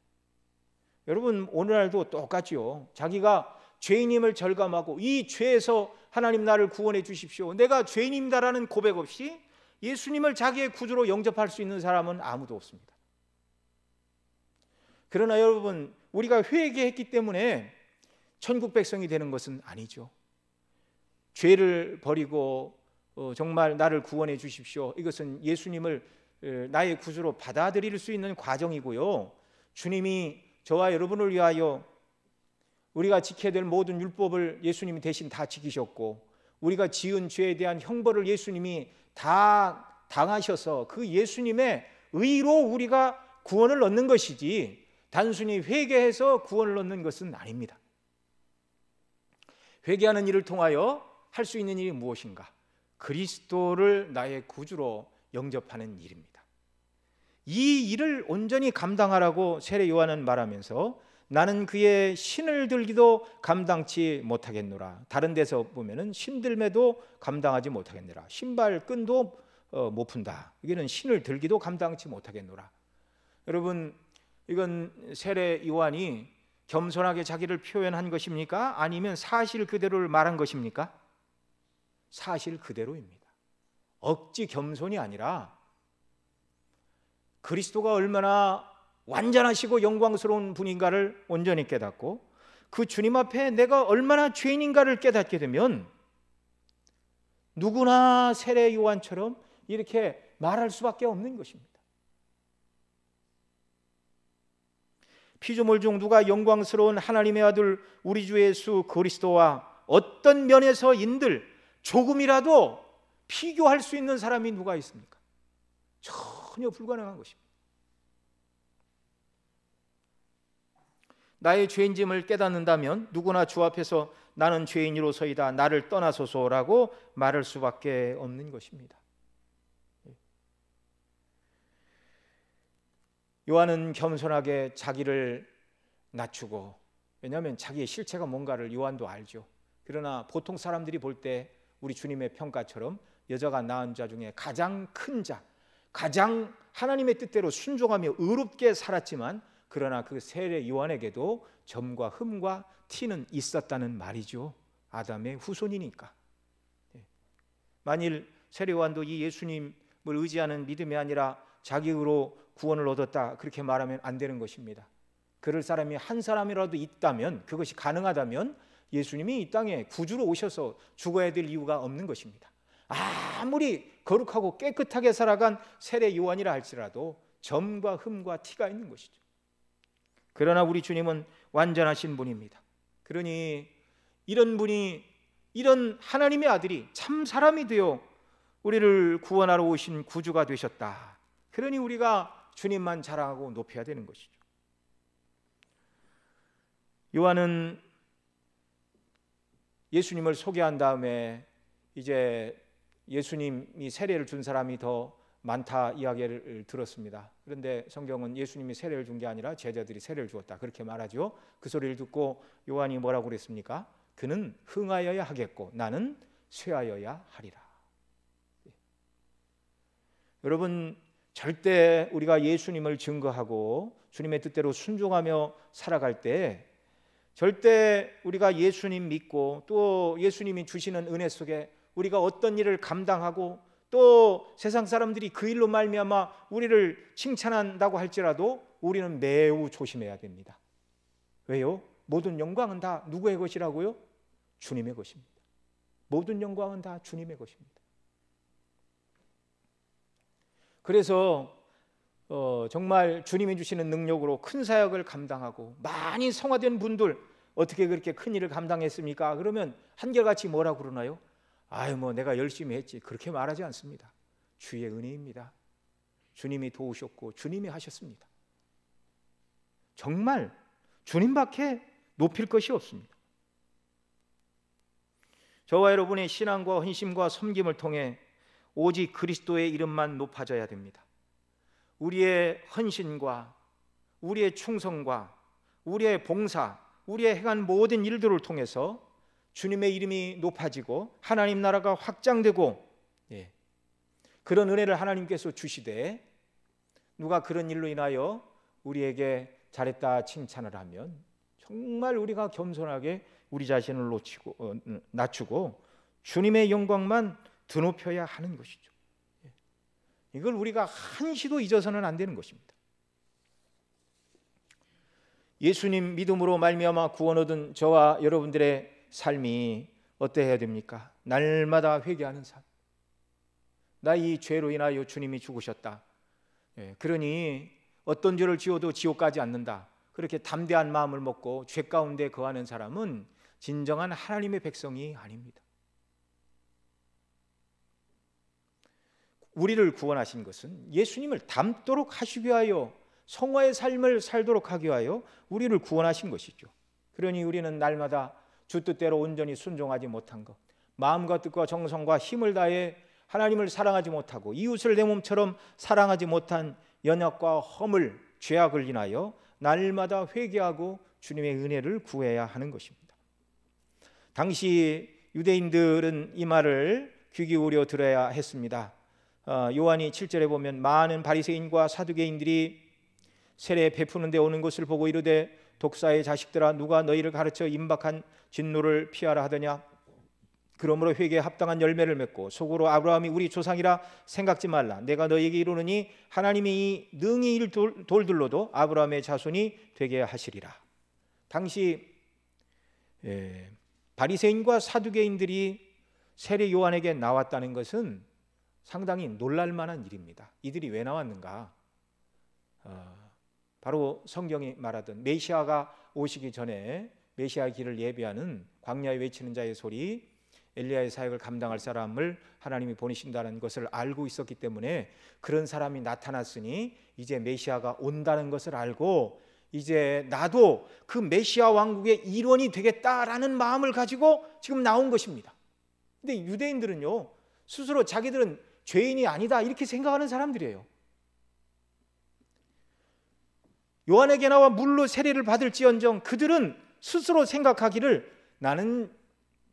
여러분, 오늘날도 똑같죠. 자기가 죄인임을 절감하고 이 죄에서 하나님 나를 구원해 주십시오, 내가 죄인입니다라는 고백 없이 예수님을 자기의 구주로 영접할 수 있는 사람은 아무도 없습니다. 그러나 여러분, 우리가 회개했기 때문에 천국 백성이 되는 것은 아니죠. 죄를 버리고 정말 나를 구원해 주십시오, 이것은 예수님을 나의 구주로 받아들일 수 있는 과정이고요, 주님이 저와 여러분을 위하여 우리가 지켜야 될 모든 율법을 예수님이 대신 다 지키셨고 우리가 지은 죄에 대한 형벌을 예수님이 다 당하셔서 그 예수님의 의로 우리가 구원을 얻는 것이지 단순히 회개해서 구원을 얻는 것은 아닙니다. 회개하는 일을 통하여 할 수 있는 일이 무엇인가? 그리스도를 나의 구주로 영접하는 일입니다. 이 일을 온전히 감당하라고 세례 요한은 말하면서 나는 그의 신을 들기도 감당치 못하겠노라. 다른 데서 보면은 신들매도 감당하지 못하겠노라. 신발 끈도 못 푼다. 이게는 신을 들기도 감당치 못하겠노라. 여러분, 이건 세례 요한이 겸손하게 자기를 표현한 것입니까? 아니면 사실 그대로를 말한 것입니까? 사실 그대로입니다. 억지 겸손이 아니라 그리스도가 얼마나 완전하시고 영광스러운 분인가를 온전히 깨닫고 그 주님 앞에 내가 얼마나 죄인인가를 깨닫게 되면 누구나 세례 요한처럼 이렇게 말할 수밖에 없는 것입니다. 피조물 중 누가 영광스러운 하나님의 아들 우리 주 예수 그리스도와 어떤 면에서인들 조금이라도 비교할 수 있는 사람이 누가 있습니까? 전혀 불가능한 것입니다. 나의 죄인짐을 깨닫는다면 누구나 주 앞에서 나는 죄인이로서이다, 나를 떠나소서라고 말할 수밖에 없는 것입니다. 요한은 겸손하게 자기를 낮추고, 왜냐하면 자기의 실체가 뭔가를 요한도 알죠. 그러나 보통 사람들이 볼 때 우리 주님의 평가처럼 여자가 낳은 자 중에 가장 큰 자, 가장 하나님의 뜻대로 순종하며 의롭게 살았지만 그러나 그 세례 요한에게도 점과 흠과 티는 있었다는 말이죠. 아담의 후손이니까. 만일 세례 요한도 이 예수님을 의지하는 믿음이 아니라 자기로 구원을 얻었다 그렇게 말하면 안 되는 것입니다. 그럴 사람이 한 사람이라도 있다면, 그것이 가능하다면 예수님이 이 땅에 구주로 오셔서 죽어야 될 이유가 없는 것입니다. 아무리 거룩하고 깨끗하게 살아간 세례 요한이라 할지라도 점과 흠과 티가 있는 것이죠. 그러나 우리 주님은 완전하신 분입니다. 그러니 이런 분이, 이런 하나님의 아들이 참 사람이 되어 우리를 구원하러 오신 구주가 되셨다. 그러니 우리가 주님만 자랑하고 높여야 되는 것이죠. 요한은 예수님을 소개한 다음에 이제 예수님이 세례를 준 사람이 더 많다 이야기를 들었습니다. 그런데 성경은 예수님이 세례를 준 게 아니라 제자들이 세례를 주었다 그렇게 말하죠. 그 소리를 듣고 요한이 뭐라고 그랬습니까? 그는 흥하여야 하겠고 나는 쇠하여야 하리라. 여러분, 절대 우리가 예수님을 증거하고 주님의 뜻대로 순종하며 살아갈 때 절대 우리가 예수님 믿고 또 예수님이 주시는 은혜 속에 우리가 어떤 일을 감당하고 또 세상 사람들이 그 일로 말미암아 우리를 칭찬한다고 할지라도 우리는 매우 조심해야 됩니다. 왜요? 모든 영광은 다 누구의 것이라고요? 주님의 것입니다. 모든 영광은 다 주님의 것입니다. 그래서 정말 주님이 주시는 능력으로 큰 사역을 감당하고 많이 성화된 분들 어떻게 그렇게 큰 일을 감당했습니까? 그러면 한결같이 뭐라고 그러나요? 아유 뭐 내가 열심히 했지, 그렇게 말하지 않습니다. 주의 은혜입니다. 주님이 도우셨고 주님이 하셨습니다. 정말 주님밖에 높일 것이 없습니다. 저와 여러분의 신앙과 헌심과 섬김을 통해 오직 그리스도의 이름만 높아져야 됩니다. 우리의 헌신과 우리의 충성과 우리의 봉사, 우리의 행한 모든 일들을 통해서 주님의 이름이 높아지고 하나님 나라가 확장되고, 그런 은혜를 하나님께서 주시되 누가 그런 일로 인하여 우리에게 잘했다 칭찬을 하면 정말 우리가 겸손하게 우리 자신을 낮추고 주님의 영광만 드높여야 하는 것이죠. 이걸 우리가 한시도 잊어서는 안 되는 것입니다. 예수님 믿음으로 말미암아 구원 얻은 저와 여러분들의 삶이 어때야 됩니까? 날마다 회개하는 삶. 나 이 죄로 인하여 주님이 죽으셨다. 그러니 어떤 죄를 지어도 지옥 가지 않는다. 그렇게 담대한 마음을 먹고 죄 가운데 거하는 사람은 진정한 하나님의 백성이 아닙니다. 우리를 구원하신 것은 예수님을 닮도록 하시기 위하여, 성화의 삶을 살도록 하기 위하여 우리를 구원하신 것이죠. 그러니 우리는 날마다 주 뜻대로 온전히 순종하지 못한 것, 마음과 뜻과 정성과 힘을 다해 하나님을 사랑하지 못하고 이웃을 내 몸처럼 사랑하지 못한 연약과 허물, 죄악을 인하여 날마다 회개하고 주님의 은혜를 구해야 하는 것입니다. 당시 유대인들은 이 말을 귀 기울여 들어야 했습니다. 요한이 7절에 보면 많은 바리새인과 사두개인들이 세례 베푸는 데 오는 것을 보고 이르되 독사의 자식들아, 누가 너희를 가르쳐 임박한 진노를 피하라 하더냐? 그러므로 회개에 합당한 열매를 맺고 속으로 아브라함이 우리 조상이라 생각지 말라. 내가 너희에게 이르노니 하나님이 능히 이 돌들로도 아브라함의 자손이 되게 하시리라. 당시 바리새인과 사두개인들이 세례 요한에게 나왔다는 것은 상당히 놀랄 만한 일입니다. 이들이 왜 나왔는가? 바로 성경이 말하던 메시아가 오시기 전에 메시아의 길을 예비하는 광야에 외치는 자의 소리, 엘리야의 사역을 감당할 사람을 하나님이 보내신다는 것을 알고 있었기 때문에 그런 사람이 나타났으니 이제 메시아가 온다는 것을 알고 이제 나도 그 메시아 왕국의 일원이 되겠다라는 마음을 가지고 지금 나온 것입니다. 근데 유대인들은요, 스스로 자기들은 죄인이 아니다 이렇게 생각하는 사람들이에요. 요한에게 나와 물로 세례를 받을지언정 그들은 스스로 생각하기를 나는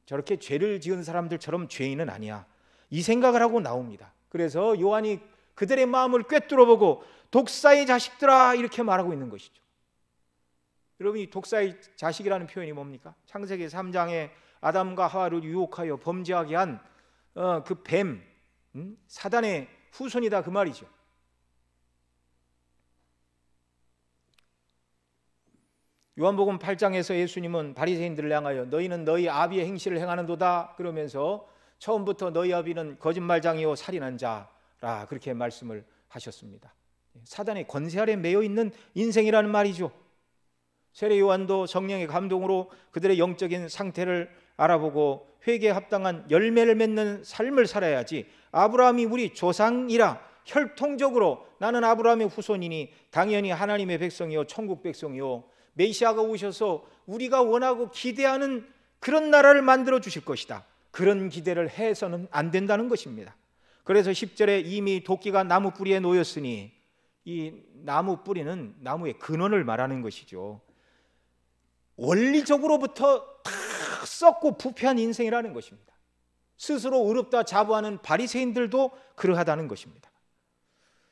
저렇게 죄를 지은 사람들처럼 죄인은 아니야, 이 생각을 하고 나옵니다. 그래서 요한이 그들의 마음을 꿰뚫어보고 독사의 자식들아 이렇게 말하고 있는 것이죠. 여러분, 이 독사의 자식이라는 표현이 뭡니까? 창세기 3장에 아담과 하와를 유혹하여 범죄하게 한 그 뱀, 사단의 후손이다 그 말이죠. 요한복음 8장에서 예수님은 바리새인들을 향하여 너희는 너희 아비의 행실을 행하는도다 그러면서 처음부터 너희 아비는 거짓말장이요 살인한 자라 그렇게 말씀을 하셨습니다. 사단의 권세 아래 매여 있는 인생이라는 말이죠. 세례 요한도 성령의 감동으로 그들의 영적인 상태를 알아보고 회개에 합당한 열매를 맺는 삶을 살아야지, 아브라함이 우리 조상이라 혈통적으로 나는 아브라함의 후손이니 당연히 하나님의 백성이요 천국 백성이요 메시아가 오셔서 우리가 원하고 기대하는 그런 나라를 만들어 주실 것이다, 그런 기대를 해서는 안 된다는 것입니다. 그래서 10절에 이미 도끼가 나무 뿌리에 놓였으니, 이 나무 뿌리는 나무의 근원을 말하는 것이죠. 원리적으로부터 다 썩고 부패한 인생이라는 것입니다. 스스로 의롭다 자부하는 바리새인들도 그러하다는 것입니다.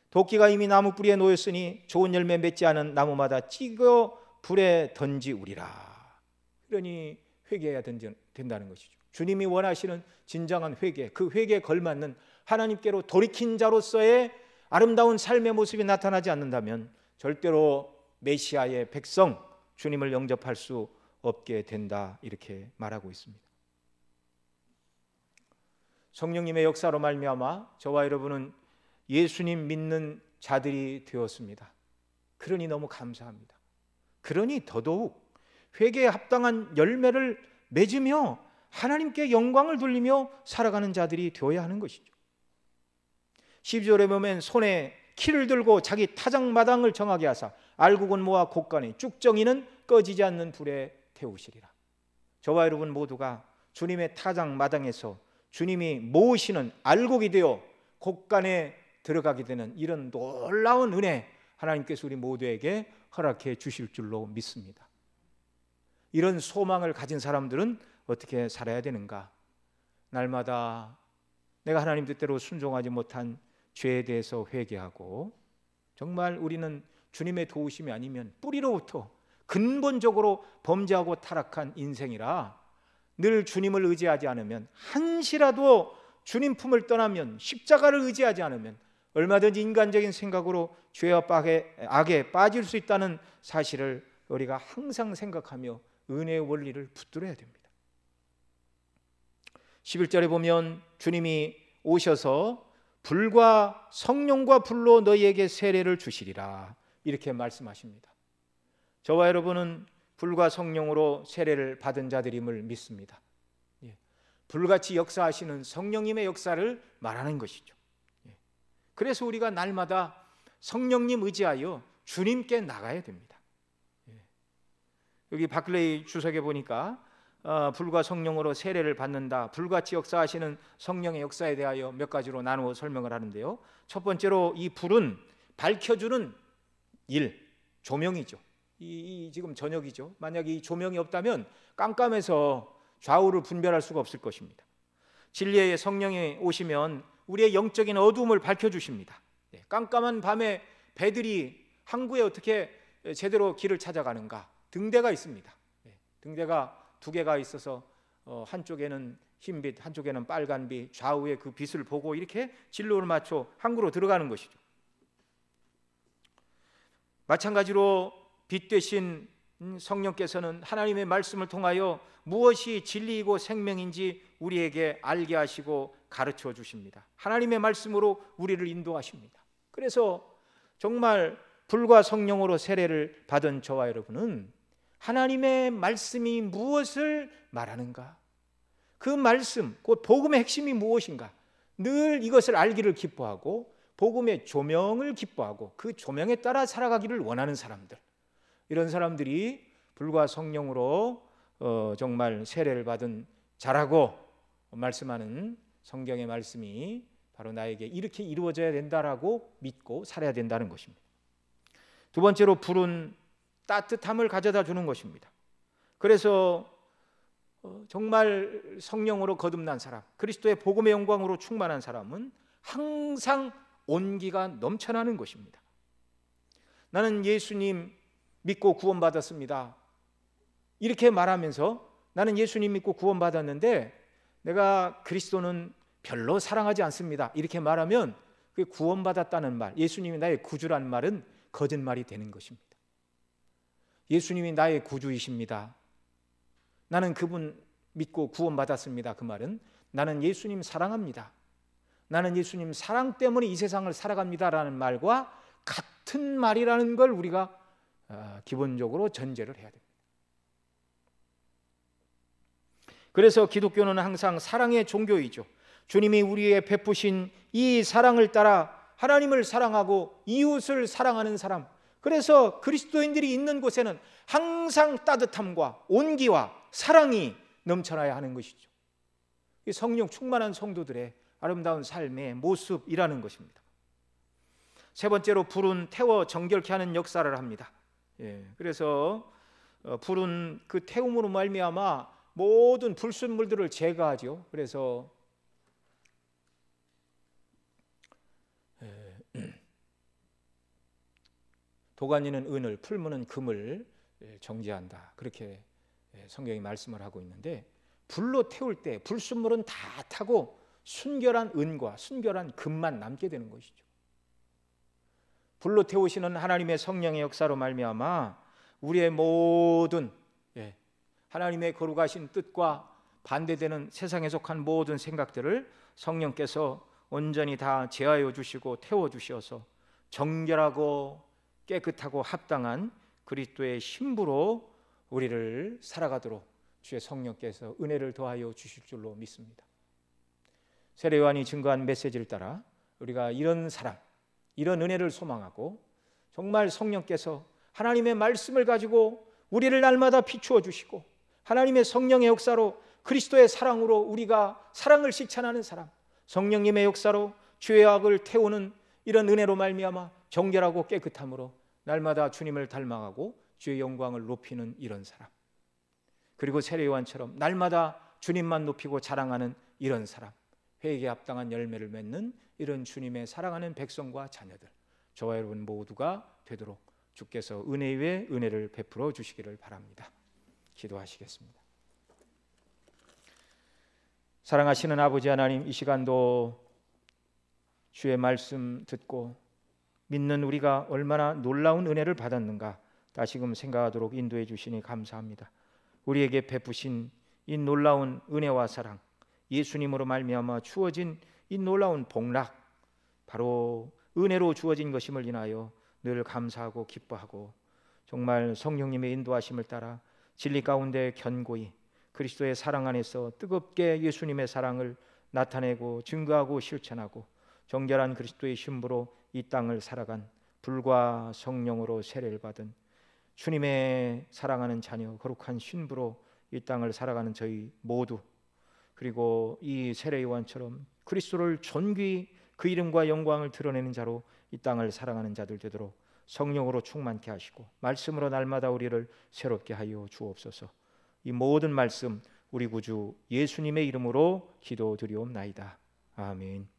도끼가 이미 나무 뿌리에 놓였으니 좋은 열매 맺지 않은 나무마다 찍어 불에 던지우리라. 그러니 회개해야 된다는 것이죠. 주님이 원하시는 진정한 회개, 그 회개에 걸맞는 하나님께로 돌이킨 자로서의 아름다운 삶의 모습이 나타나지 않는다면 절대로 메시아의 백성, 주님을 영접할 수 없게 된다 이렇게 말하고 있습니다. 성령님의 역사로 말미암아 저와 여러분은 예수님 믿는 자들이 되었습니다. 그러니 너무 감사합니다. 그러니 더더욱 회개에 합당한 열매를 맺으며 하나님께 영광을 돌리며 살아가는 자들이 되어야 하는 것이죠. 12절에 보면 손에 키를 들고 자기 타작마당을 정하게 하사 알곡은 모아 곡간에 쭉정이는 꺼지지 않는 불에 태우시리라. 저와 여러분 모두가 주님의 타작마당에서 주님이 모으시는 알곡이 되어 곡간에 들어가게 되는 이런 놀라운 은혜 하나님께서 우리 모두에게 허락해 주실 줄로 믿습니다. 이런 소망을 가진 사람들은 어떻게 살아야 되는가? 날마다 내가 하나님 뜻대로 순종하지 못한 죄에 대해서 회개하고, 정말 우리는 주님의 도우심이 아니면 뿌리로부터 근본적으로 범죄하고 타락한 인생이라 늘 주님을 의지하지 않으면, 한시라도 주님 품을 떠나면, 십자가를 의지하지 않으면 얼마든지 인간적인 생각으로 죄와 악에 빠질 수 있다는 사실을 우리가 항상 생각하며 은혜의 원리를 붙들어야 됩니다. 11절에 보면 주님이 오셔서 불과 성령과 불로 너희에게 세례를 주시리라 이렇게 말씀하십니다. 저와 여러분은 불과 성령으로 세례를 받은 자들임을 믿습니다. 불같이 역사하시는 성령님의 역사를 말하는 것이죠. 그래서 우리가 날마다 성령님 의지하여 주님께 나가야 됩니다. 여기 바클레이 주석에 보니까 불과 성령으로 세례를 받는다, 불같이 역사하시는 성령의 역사에 대하여 몇 가지로 나누어 설명을 하는데요. 첫 번째로 이 불은 밝혀주는 일, 조명이죠. 이 지금 저녁이죠. 만약 이 조명이 없다면 깜깜해서 좌우를 분별할 수가 없을 것입니다. 진리의 성령이 오시면 우리의 영적인 어두움을 밝혀주십니다. 깜깜한 밤에 배들이 항구에 어떻게 제대로 길을 찾아가는가? 등대가 있습니다. 등대가 두 개가 있어서 한쪽에는 흰빛, 한쪽에는 빨간빛, 좌우의 그 빛을 보고 이렇게 진로를 맞춰 항구로 들어가는 것이죠. 마찬가지로 빛 대신 성령께서는 하나님의 말씀을 통하여 무엇이 진리이고 생명인지 우리에게 알게 하시고 가르쳐 주십니다. 하나님의 말씀으로 우리를 인도하십니다. 그래서 정말 불과 성령으로 세례를 받은 저와 여러분은 하나님의 말씀이 무엇을 말하는가, 그 말씀, 곧 복음의 핵심이 무엇인가, 늘 이것을 알기를 기뻐하고 복음의 조명을 기뻐하고 그 조명에 따라 살아가기를 원하는 사람들, 이런 사람들이 불과 성령으로 정말 세례를 받은 자라고 말씀하는 성경의 말씀이 바로 나에게 이렇게 이루어져야 된다라고 믿고 살아야 된다는 것입니다. 두 번째로 불은 따뜻함을 가져다 주는 것입니다. 그래서 정말 성령으로 거듭난 사람, 그리스도의 복음의 영광으로 충만한 사람은 항상 온기가 넘쳐나는 것입니다. 나는 예수님 믿고 구원받았습니다. 이렇게 말하면서 나는 예수님 믿고 구원받았는데 내가 그리스도는 별로 사랑하지 않습니다. 이렇게 말하면 그 구원받았다는 말, 예수님이 나의 구주라는 말은 거짓말이 되는 것입니다. 예수님이 나의 구주이십니다. 나는 그분 믿고 구원받았습니다. 그 말은 나는 예수님 사랑합니다. 나는 예수님 사랑 때문에 이 세상을 살아갑니다라는 말과 같은 말이라는 걸 우리가 기본적으로 전제를 해야 됩니다. 그래서 기독교는 항상 사랑의 종교이죠. 주님이 우리에게 베푸신 이 사랑을 따라 하나님을 사랑하고 이웃을 사랑하는 사람, 그래서 그리스도인들이 있는 곳에는 항상 따뜻함과 온기와 사랑이 넘쳐나야 하는 것이죠. 성령 충만한 성도들의 아름다운 삶의 모습이라는 것입니다. 세 번째로 불은 태워 정결케 하는 역사를 합니다. 그래서 불은 그 태움으로 말미암아 모든 불순물들을 제거하죠. 그래서 도가니는 은을, 풀무는 금을 정죄한다, 그렇게 성경이 말씀을 하고 있는데, 불로 태울 때 불순물은 다 타고 순결한 은과 순결한 금만 남게 되는 것이죠. 불로 태우시는 하나님의 성령의 역사로 말미암아 우리의 모든 하나님의 거룩하신 뜻과 반대되는 세상에 속한 모든 생각들을 성령께서 온전히 다 제하여 주시고 태워 주셔서 정결하고 깨끗하고 합당한 그리스도의 신부로 우리를 살아가도록 주의 성령께서 은혜를 더하여 주실 줄로 믿습니다. 세례 요한이 증거한 메시지를 따라 우리가 이런 사랑, 이런 은혜를 소망하고 정말 성령께서 하나님의 말씀을 가지고 우리를 날마다 비추어 주시고 하나님의 성령의 역사로 그리스도의 사랑으로 우리가 사랑을 실천하는 사람, 성령님의 역사로 죄악을 태우는 이런 은혜로 말미암아 정결하고 깨끗함으로 날마다 주님을 닮아가고 주의 영광을 높이는 이런 사람, 그리고 세례 요한처럼 날마다 주님만 높이고 자랑하는 이런 사람, 회개에 합당한 열매를 맺는 이런 주님의 사랑하는 백성과 자녀들, 저와 여러분 모두가 되도록 주께서 은혜 위에 은혜를 베풀어 주시기를 바랍니다. 기도하시겠습니다. 사랑하시는 아버지 하나님, 이 시간도 주의 말씀 듣고 믿는 우리가 얼마나 놀라운 은혜를 받았는가 다시금 생각하도록 인도해 주시니 감사합니다. 우리에게 베푸신 이 놀라운 은혜와 사랑, 예수님으로 말미암아 주어진 이 놀라운 복락, 바로 은혜로 주어진 것임을 인하여 늘 감사하고 기뻐하고 정말 성령님의 인도하심을 따라 진리 가운데 견고히 그리스도의 사랑 안에서 뜨겁게 예수님의 사랑을 나타내고 증거하고 실천하고 정결한 그리스도의 신부로 이 땅을 살아간 불과 성령으로 세례를 받은 주님의 사랑하는 자녀, 거룩한 신부로 이 땅을 살아가는 저희 모두, 그리고 이 세례 요한처럼 그리스도를 존귀히 그 이름과 영광을 드러내는 자로 이 땅을 사랑하는 자들 되도록 성령으로 충만케 하시고 말씀으로 날마다 우리를 새롭게 하여 주옵소서. 이 모든 말씀 우리 구주 예수님의 이름으로 기도드리옵나이다. 아멘.